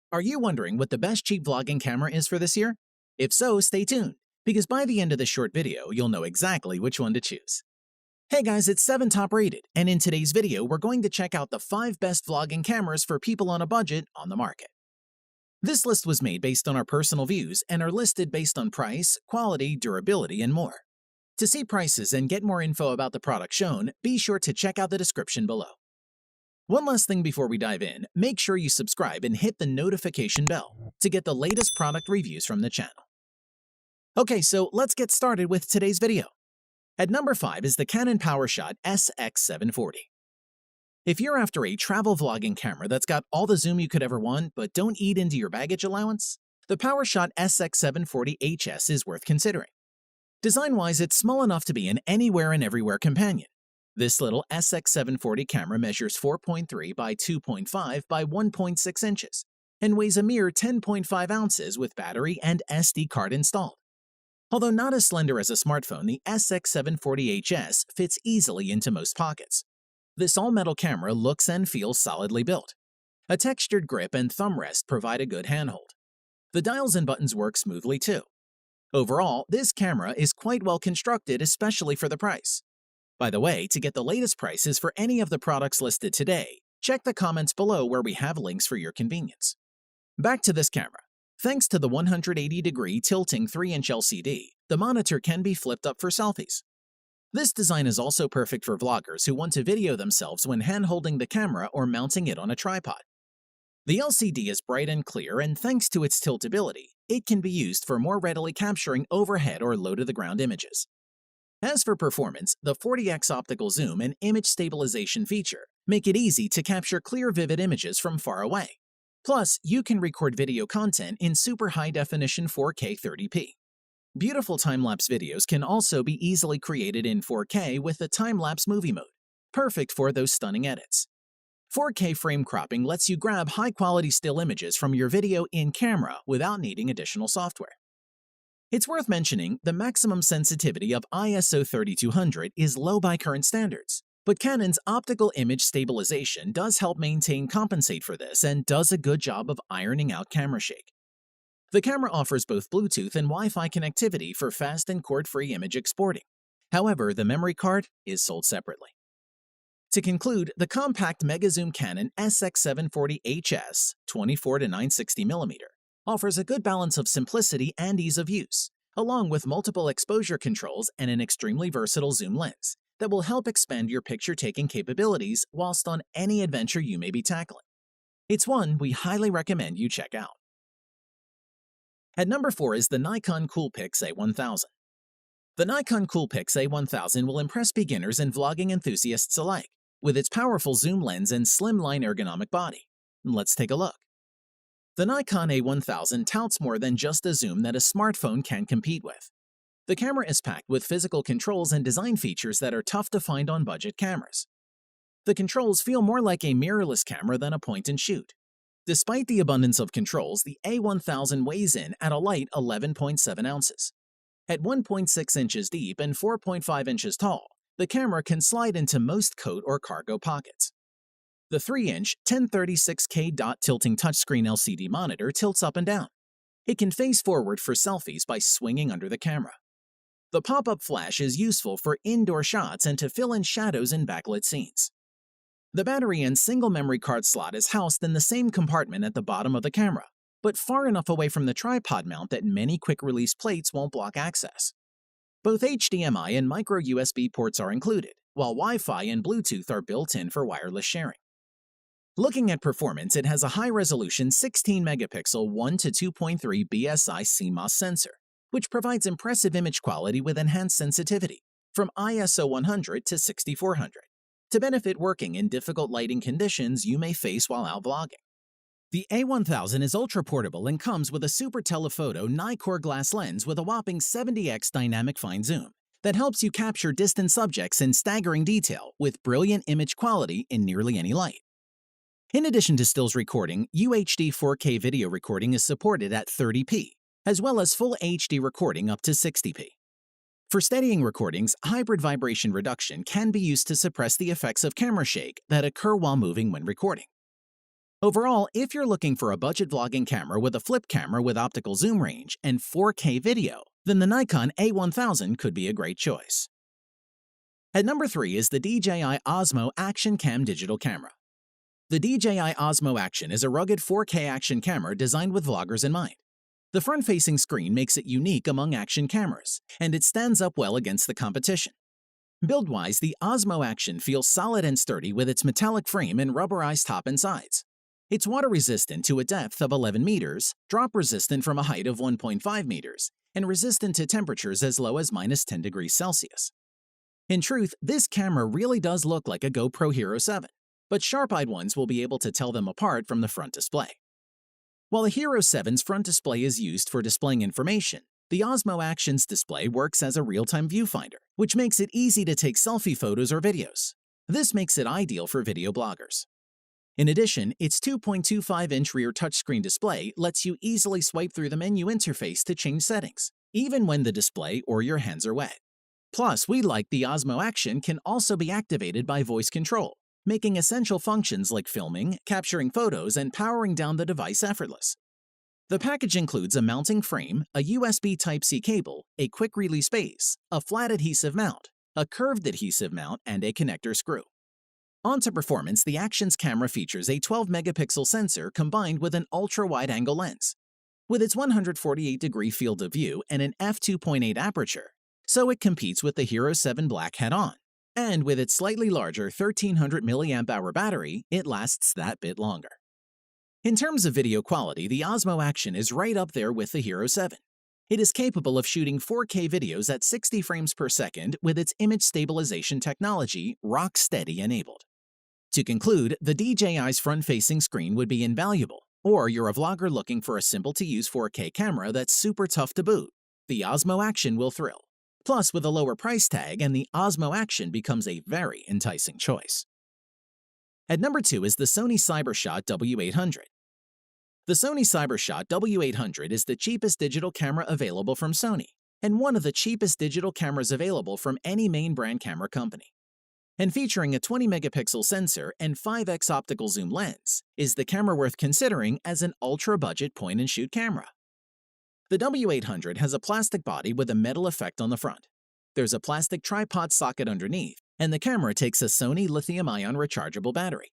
Are you wondering what the best cheap vlogging camera is for this year? If so, stay tuned, because by the end of this short video, you'll know exactly which one to choose. Hey guys, it's 7 Top Rated, and in today's video, we're going to check out the 5 best vlogging cameras for people on a budget on the market. This list was made based on our personal views and are listed based on price, quality, durability, and more. To see prices and get more info about the product shown, be sure to check out the description below. One last thing before we dive in, make sure you subscribe and hit the notification bell to get the latest product reviews from the channel. Okay, so let's get started with today's video. At number 5 is the Canon PowerShot SX740. If you're after a travel vlogging camera that's got all the zoom you could ever want but don't eat into your baggage allowance, the PowerShot SX740HS is worth considering. Design-wise, it's small enough to be an anywhere and everywhere companion. This little SX740 camera measures 4.3 by 2.5 by 1.6 inches and weighs a mere 10.5 ounces with battery and SD card installed. Although not as slender as a smartphone, the SX740HS fits easily into most pockets. This all-metal camera looks and feels solidly built. A textured grip and thumb rest provide a good handhold. The dials and buttons work smoothly too. Overall, this camera is quite well constructed, especially for the price. By the way, to get the latest prices for any of the products listed today, check the comments below where we have links for your convenience. Back to this camera. Thanks to the 180-degree tilting 3-inch LCD, the monitor can be flipped up for selfies. This design is also perfect for vloggers who want to video themselves when hand-holding the camera or mounting it on a tripod. The LCD is bright and clear, and thanks to its tiltability, it can be used for more readily capturing overhead or low-to-the-ground images. As for performance, the 40x optical zoom and image stabilization feature make it easy to capture clear, vivid images from far away. Plus, you can record video content in super high-definition 4K 30p. Beautiful time-lapse videos can also be easily created in 4K with the time-lapse movie mode, perfect for those stunning edits. 4K frame cropping lets you grab high-quality still images from your video in camera without needing additional software. It's worth mentioning the maximum sensitivity of ISO 3200 is low by current standards, but Canon's optical image stabilization does help compensate for this and does a good job of ironing out camera shake. The camera offers both Bluetooth and Wi-Fi connectivity for fast and cord-free image exporting. However, the memory card is sold separately. To conclude, the compact Mega Zoom Canon SX740HS 24-960mm offers a good balance of simplicity and ease of use, along with multiple exposure controls and an extremely versatile zoom lens that will help expand your picture-taking capabilities whilst on any adventure you may be tackling. It's one we highly recommend you check out. At number 4 is the Nikon Coolpix A1000. The Nikon Coolpix A1000 will impress beginners and vlogging enthusiasts alike with its powerful zoom lens and slimline ergonomic body. Let's take a look. The Nikon A1000 touts more than just a zoom that a smartphone can compete with. The camera is packed with physical controls and design features that are tough to find on budget cameras. The controls feel more like a mirrorless camera than a point-and-shoot. Despite the abundance of controls, the A1000 weighs in at a light 11.7 ounces. At 1.6 inches deep and 4.5 inches tall, the camera can slide into most coat or cargo pockets. The 3-inch 1036K dot tilting touchscreen LCD monitor tilts up and down. It can face forward for selfies by swinging under the camera. The pop-up flash is useful for indoor shots and to fill in shadows in backlit scenes. The battery and single memory card slot is housed in the same compartment at the bottom of the camera, but far enough away from the tripod mount that many quick-release plates won't block access. Both HDMI and micro USB ports are included, while Wi-Fi and Bluetooth are built in for wireless sharing. Looking at performance, it has a high-resolution 16-megapixel 1 to 2.3 BSI CMOS sensor, which provides impressive image quality with enhanced sensitivity, from ISO 100 to 6400, to benefit working in difficult lighting conditions you may face while out vlogging. The A1000 is ultra-portable and comes with a super telephoto Nikkor glass lens with a whopping 70x dynamic fine zoom that helps you capture distant subjects in staggering detail with brilliant image quality in nearly any light. In addition to stills recording, UHD 4K video recording is supported at 30p, as well as full HD recording up to 60p. For steadying recordings, hybrid vibration reduction can be used to suppress the effects of camera shake that occur while moving when recording. Overall, if you're looking for a budget vlogging camera with a flip camera with optical zoom range and 4K video, then the Nikon A1000 could be a great choice. At number 3 is the DJI Osmo Action Cam digital camera. The DJI Osmo Action is a rugged 4K action camera designed with vloggers in mind. The front-facing screen makes it unique among action cameras, and it stands up well against the competition. Build-wise, the Osmo Action feels solid and sturdy with its metallic frame and rubberized top and sides. It's water-resistant to a depth of 11 meters, drop-resistant from a height of 1.5 meters, and resistant to temperatures as low as -10 degrees Celsius. In truth, this camera really does look like a GoPro Hero 7, but sharp-eyed ones will be able to tell them apart from the front display. While the Hero 7's front display is used for displaying information, the Osmo Action's display works as a real-time viewfinder, which makes it easy to take selfie photos or videos. This makes it ideal for video bloggers. In addition, its 2.25-inch rear touchscreen display lets you easily swipe through the menu interface to change settings, even when the display or your hands are wet. Plus, we like the Osmo Action can also be activated by voice control, making essential functions like filming, capturing photos, and powering down the device effortless. The package includes a mounting frame, a USB Type-C cable, a quick-release base, a flat adhesive mount, a curved adhesive mount, and a connector screw. On to performance, the Action's camera features a 12-megapixel sensor combined with an ultra-wide-angle lens. With its 148-degree field of view and an f2.8 aperture, so it competes with the Hero 7 Black head-on. And with its slightly larger 1300 mAh battery, it lasts that bit longer. In terms of video quality, the Osmo Action is right up there with the Hero 7. It is capable of shooting 4K videos at 60 frames per second with its image stabilization technology rock-steady enabled. To conclude, the DJI's front-facing screen would be invaluable, or you're a vlogger looking for a simple-to-use 4K camera that's super tough to boot. The Osmo Action will thrill. Plus, with a lower price tag, and the Osmo Action becomes a very enticing choice. At number 2 is the Sony CyberShot W800. The Sony CyberShot W800 is the cheapest digital camera available from Sony, and one of the cheapest digital cameras available from any main brand camera company. And featuring a 20-megapixel sensor and 5x optical zoom lens, is the camera worth considering as an ultra-budget point-and-shoot camera. The W800 has a plastic body with a metal effect on the front. There's a plastic tripod socket underneath, and the camera takes a Sony lithium-ion rechargeable battery.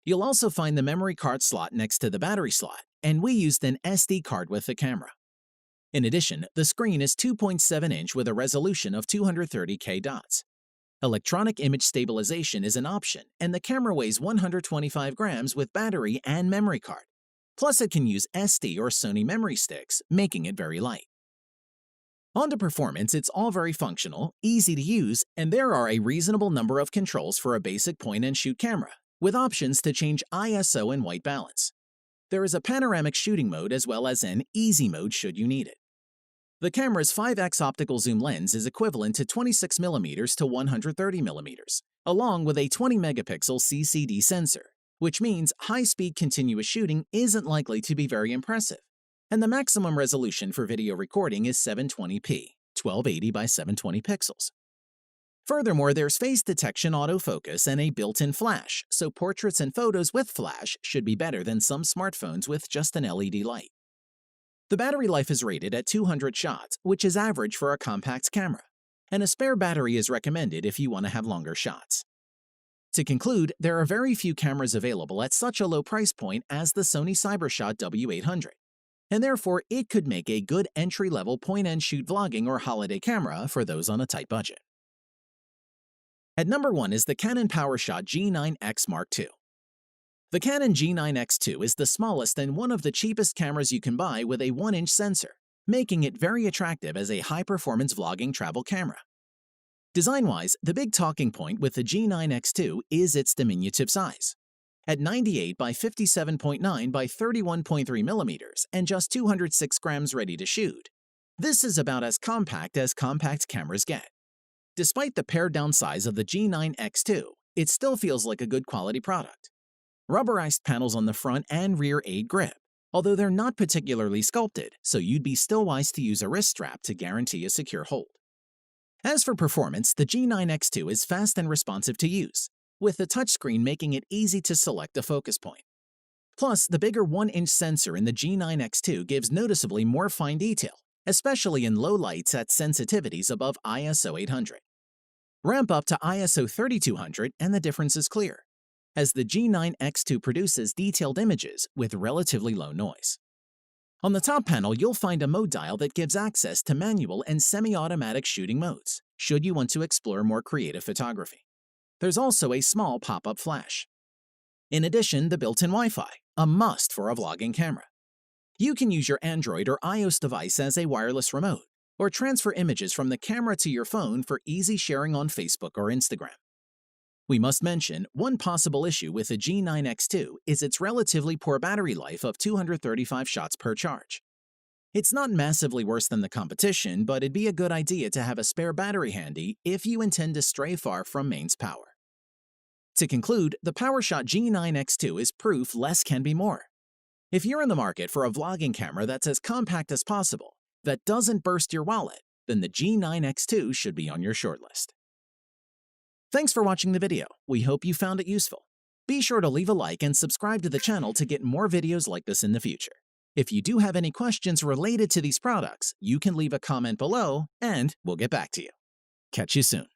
You'll also find the memory card slot next to the battery slot, and we used an SD card with the camera. In addition, the screen is 2.7-inch with a resolution of 230K dots. Electronic image stabilization is an option, and the camera weighs 125 grams with battery and memory card. Plus, it can use SD or Sony memory sticks, making it very light. On to performance, it's all very functional, easy to use, and there are a reasonable number of controls for a basic point-and-shoot camera, with options to change ISO and white balance. There is a panoramic shooting mode as well as an easy mode should you need it. The camera's 5x optical zoom lens is equivalent to 26mm to 130mm, along with a 20-megapixel CCD sensor, which means high-speed continuous shooting isn't likely to be very impressive, and the maximum resolution for video recording is 720p, 1280 by 720 pixels. Furthermore, there's face detection autofocus and a built-in flash, so portraits and photos with flash should be better than some smartphones with just an LED light. The battery life is rated at 200 shots, which is average for a compact camera, and a spare battery is recommended if you want to have longer shots. To conclude, there are very few cameras available at such a low price point as the Sony CyberShot W800, and therefore it could make a good entry-level point-and-shoot vlogging or holiday camera for those on a tight budget. At number 1 is the Canon PowerShot G9X Mark II. The Canon G9X2 is the smallest and one of the cheapest cameras you can buy with a 1-inch sensor, making it very attractive as a high-performance vlogging travel camera. Design-wise, the big talking point with the G9X2 is its diminutive size. At 98 by 57.9 by 31.3 millimeters and just 206 grams ready to shoot, this is about as compact cameras get. Despite the pared-down size of the G9X2, it still feels like a good quality product. Rubberized panels on the front and rear aid grip, although they're not particularly sculpted, so you'd be still wise to use a wrist strap to guarantee a secure hold. As for performance, the G9X2 is fast and responsive to use, with the touchscreen making it easy to select a focus point. Plus, the bigger 1-inch sensor in the G9X2 gives noticeably more fine detail, especially in low lights at sensitivities above ISO 800. Ramp up to ISO 3200 and the difference is clear, as the G9X2 produces detailed images with relatively low noise. On the top panel, you'll find a mode dial that gives access to manual and semi-automatic shooting modes, should you want to explore more creative photography. There's also a small pop-up flash. In addition, the built-in Wi-Fi, a must for a vlogging camera. You can use your Android or iOS device as a wireless remote, or transfer images from the camera to your phone for easy sharing on Facebook or Instagram. We must mention, one possible issue with the G9X2 is its relatively poor battery life of 235 shots per charge. It's not massively worse than the competition, but it'd be a good idea to have a spare battery handy if you intend to stray far from mains power. To conclude, the PowerShot G9X2 is proof less can be more. If you're in the market for a vlogging camera that's as compact as possible, that doesn't burst your wallet, then the G9X2 should be on your shortlist. Thanks for watching the video. We hope you found it useful. Be sure to leave a like and subscribe to the channel to get more videos like this in the future. If you do have any questions related to these products, you can leave a comment below and we'll get back to you. Catch you soon.